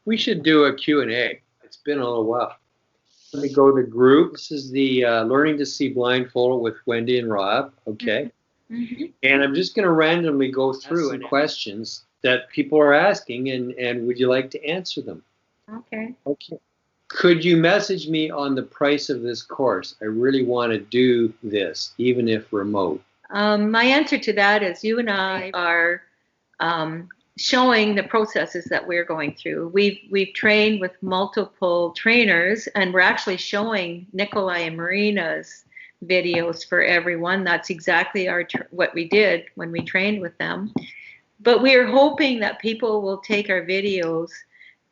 We should do a Q&A. It's been a little while. Let me go to the group. This is the Learning to See blindfolded with Wendy and Rob. Okay. Mm-hmm. And I'm just going to randomly go through some questions that people are asking, and would you like to answer them? Okay. Okay. Could you message me on the price of this course? I really want to do this, even if remote. My answer to that is you and I are showing the processes that we're going through. We've trained with multiple trainers, and we're actually showing Nikolai and Marina's videos for everyone. That's exactly what we did when we trained with them. But we're hoping that people will take our videos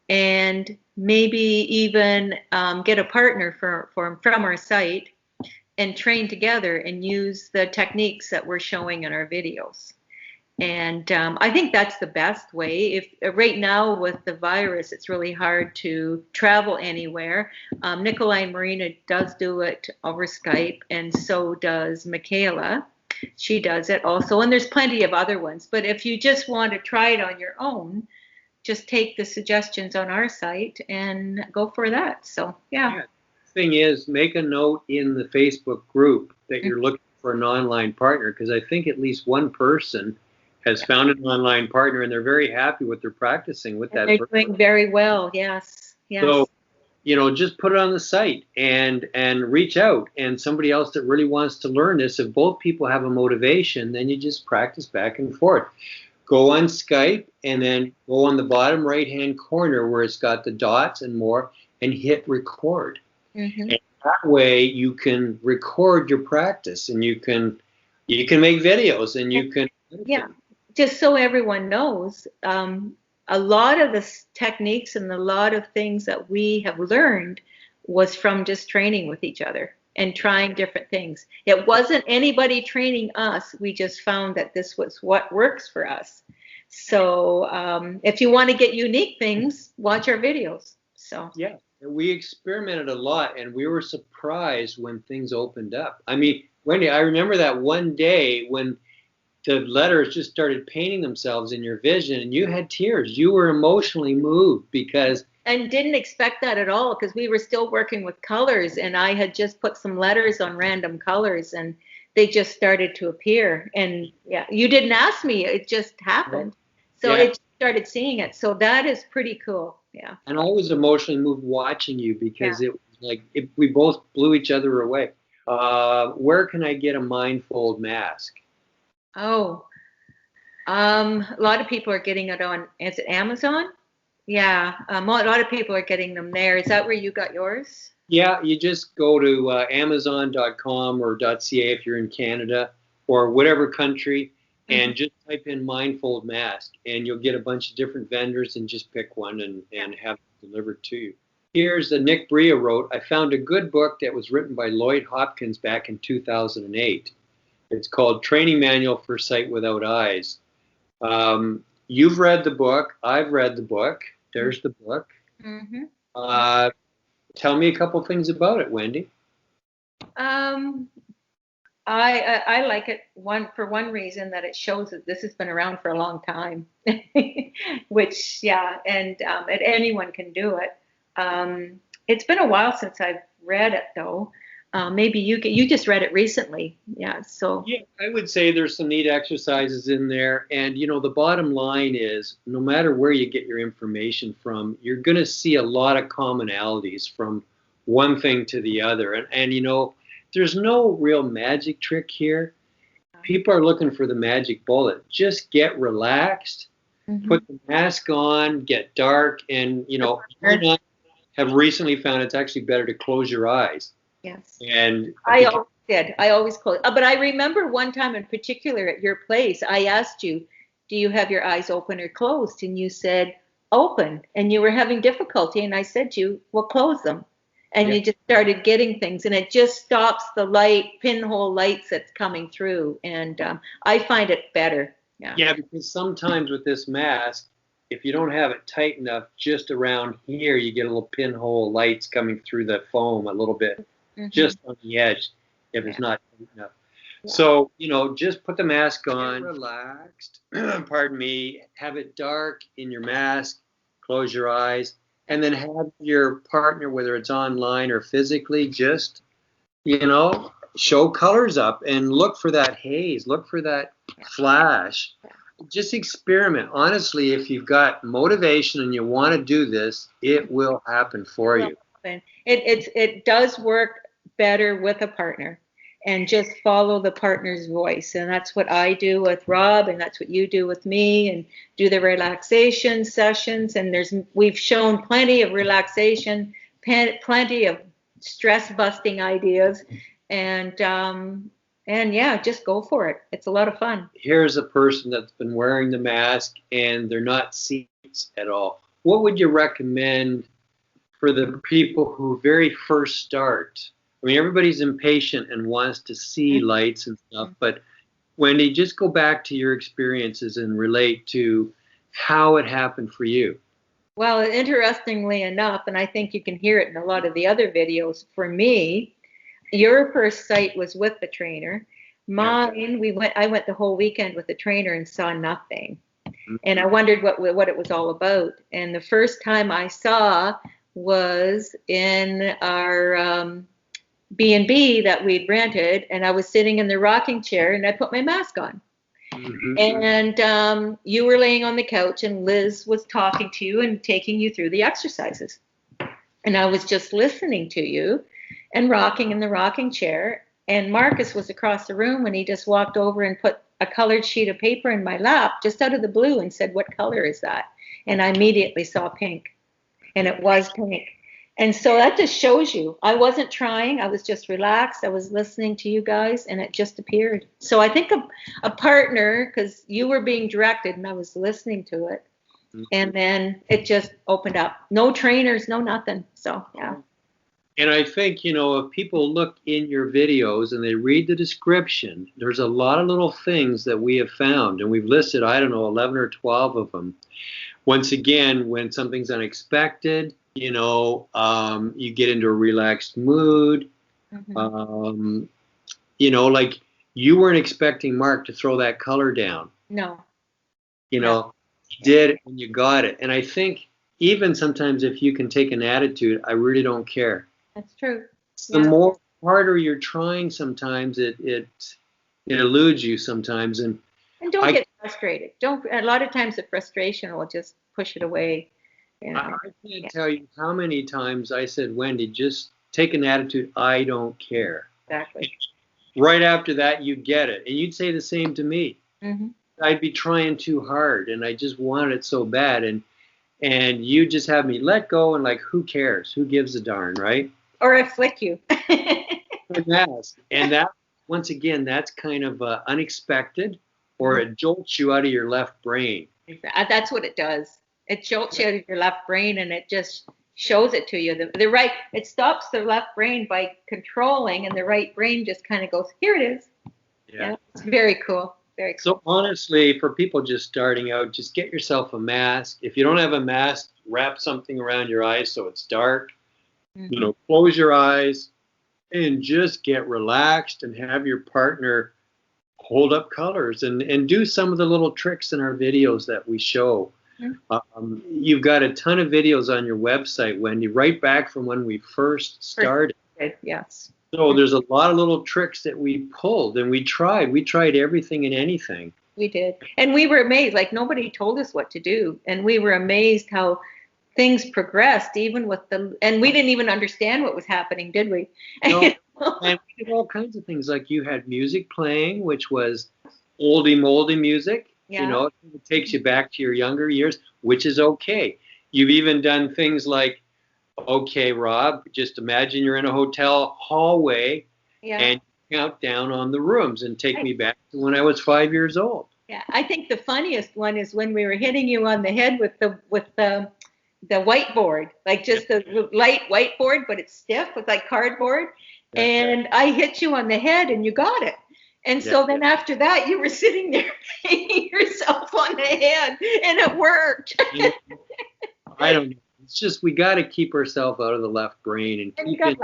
and maybe even get a partner from our site and train together and use the techniques that we're showing in our videos. And I think that's the best way. If right now with the virus, it's really hard to travel anywhere. Nikolai and Marina does do it over Skype, and so does Michaela. She does it also, and there's plenty of other ones. But if you just want to try it on your own, just take the suggestions on our site and go for that. So yeah. Thing is, make a note in the Facebook group that you're looking for an online partner, because I think at least one person has found an online partner and they're very happy with their practicing with that. They're doing very well. Yes. Yes. So, just put it on the site and reach out, and somebody else that really wants to learn this. If both people have a motivation, then you just practice back and forth. Go on Skype and then go on the bottom right-hand corner where it's got the dots and more, and hit record. Mm-hmm. And that way you can record your practice, and you can make videos, and you can. Yeah, just so everyone knows, a lot of the techniques and a lot of things that we have learned was from just training with each other and trying different things. It wasn't anybody training us. We just found that this was what works for us. So if you want to get unique things, watch our videos. So yeah. We experimented a lot, and we were surprised when things opened up. I mean, Wendy, I remember that one day when the letters just started painting themselves in your vision, and you had tears. You were emotionally moved because... And didn't expect that at all, because we were still working with colors, and I had just put some letters on random colors, and they just started to appear. And yeah, you didn't ask me, it just happened. So it started seeing it. So that is pretty cool. Yeah. And I was emotionally moved watching you, because it was like we both blew each other away. Where can I get a Mindfold mask? Oh, a lot of people are getting it on, is it Amazon? Yeah, a lot of people are getting them there. Is that where you got yours? Yeah, you just go to amazon.com or .ca if you're in Canada or whatever country, and just type in Mindfold mask, and you'll get a bunch of different vendors, and just pick one and have it delivered to you. Here's Nick Bria wrote, I found a good book that was written by Lloyd Hopkins back in 2008. It's called Training Manual for Sight Without Eyes. You've read the book. I've read the book. There's the book. Tell me a couple things about it, Wendy. I like it for one reason, that it shows that this has been around for a long time, which and anyone can do it. It's been a while since I've read it though. Maybe you just read it recently, so yeah, I would say there's some neat exercises in there, and the bottom line is, no matter where you get your information from, you're going to see a lot of commonalities from one thing to the other, and there's no real magic trick here. People are looking for the magic bullet. Just get relaxed, put the mask on, get dark, and I have recently found it's actually better to close your eyes. Yes. And I always did. I always closed. But I remember one time in particular at your place, I asked you, do you have your eyes open or closed? And you said open, and you were having difficulty. And I said to you, well, close them. And you just started getting things, and it just stops the pinhole lights that's coming through. And I find it better. Yeah, because sometimes with this mask, if you don't have it tight enough, just around here, you get a little pinhole lights coming through the foam a little bit, just on the edge, if it's not tight enough. So, just put the mask on, relaxed, pardon me, have it dark in your mask, close your eyes, and then have your partner, whether it's online or physically, just, show colors up and look for that haze, look for that flash. Just experiment. Honestly, if you've got motivation and you want to do this, it will happen for you. It does work better with a partner, and just follow the partner's voice. And that's what I do with Rob, and that's what you do with me, and do the relaxation sessions. And we've shown plenty of relaxation, plenty of stress busting ideas, and yeah, just go for it. It's a lot of fun. Here's a person that's been wearing the mask and they're not seeing it at all. What would you recommend for the people who very first start? I mean, everybody's impatient and wants to see lights and stuff, but Wendy, just go back to your experiences and relate to how it happened for you. Well, interestingly enough, and I think you can hear it in a lot of the other videos, for me, your first sight was with the trainer. Mine, I went the whole weekend with the trainer and saw nothing. And I wondered what it was all about. And the first time I saw was in our B&B that we'd rented, and I was sitting in the rocking chair and I put my mask on. And you were laying on the couch and Liz was talking to you and taking you through the exercises. And I was just listening to you and rocking in the rocking chair. And Marcus was across the room when he just walked over and put a colored sheet of paper in my lap just out of the blue and said, "What color is that?" And I immediately saw pink. And it was pink. And so that just shows you, I wasn't trying. I was just relaxed. I was listening to you guys, and it just appeared. So I think a partner, because you were being directed and I was listening to it, and then it just opened up. No trainers, no nothing. So, yeah. And I think, if people look in your videos and they read the description, there's a lot of little things that we have found, and we've listed, 11 or 12 of them. Once again, when something's unexpected, you get into a relaxed mood. Like you weren't expecting Mark to throw that color down. No. He did it and you got it. And I think even sometimes if you can take an attitude, I really don't care. That's true. The more harder you're trying, sometimes it eludes you sometimes. And don't get frustrated. A lot of times the frustration will just push it away. I can't tell you how many times I said, "Wendy, just take an attitude, I don't care." Exactly. Right after that, you get it. And you'd say the same to me. I'd be trying too hard and I just wanted it so bad. And you just have me let go and like, who cares? Who gives a darn, right? Or I flick you. And that, once again, that's kind of unexpected, or it jolts you out of your left brain. That's what it does. It jolts you out of your left brain, and it just shows it to you. It stops the left brain by controlling, and the right brain just kind of goes, here it is. Yeah. It's very cool. Very cool. So honestly, for people just starting out, just get yourself a mask. If you don't have a mask, wrap something around your eyes so it's dark. Close your eyes and just get relaxed and have your partner hold up colors and do some of the little tricks in our videos that we show. You've got a ton of videos on your website, Wendy, right back from when we first started. Yes. So there's a lot of little tricks that we pulled and we tried everything and anything. We did. And we were amazed, like nobody told us what to do. And we were amazed how things progressed, even with and we didn't even understand what was happening, did we? No, and we did all kinds of things, like you had music playing, which was oldie moldy music. Yeah. It takes you back to your younger years, which is okay. You've even done things like, okay, Rob, just imagine you're in a hotel hallway and count down on the rooms and take me back to when I was 5 years old. Yeah, I think the funniest one is when we were hitting you on the head with the whiteboard, like just the light whiteboard, but it's stiff with like cardboard. And I hit you on the head and you got it. And so then after that, you were sitting there hitting yourself on the head, and it worked. I don't know. It's just we got to keep ourselves out of the left brain and keep it.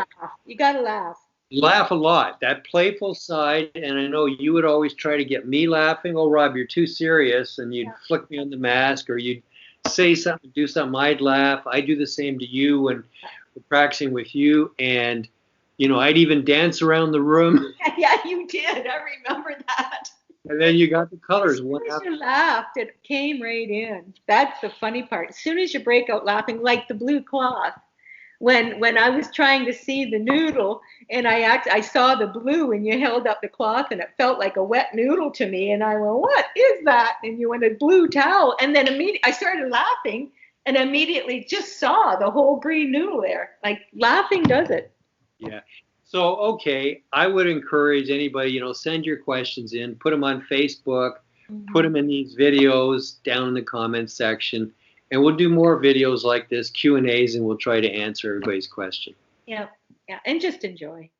You got to laugh. Laugh a lot. That playful side, and I know you would always try to get me laughing. Oh, Rob, you're too serious, and you'd flick me on the mask, or you'd say something, do something, I'd laugh. I do the same to you when we're practicing with you, and I'd even dance around the room. Yeah, you did. I remember that. And then you got the colors. As soon as you laughed, it came right in. That's the funny part. As soon as you break out laughing, like the blue cloth, when I was trying to see the noodle and I saw the blue and you held up the cloth and it felt like a wet noodle to me, and I went, what is that? And you went, a blue towel, and then immediately I started laughing and immediately just saw the whole green noodle there. Like, laughing does it. Yeah. So, okay, I would encourage anybody, send your questions in, put them on Facebook, put them in these videos down in the comments section, and we'll do more videos like this, Q&As, and we'll try to answer everybody's question. Yeah, and just enjoy.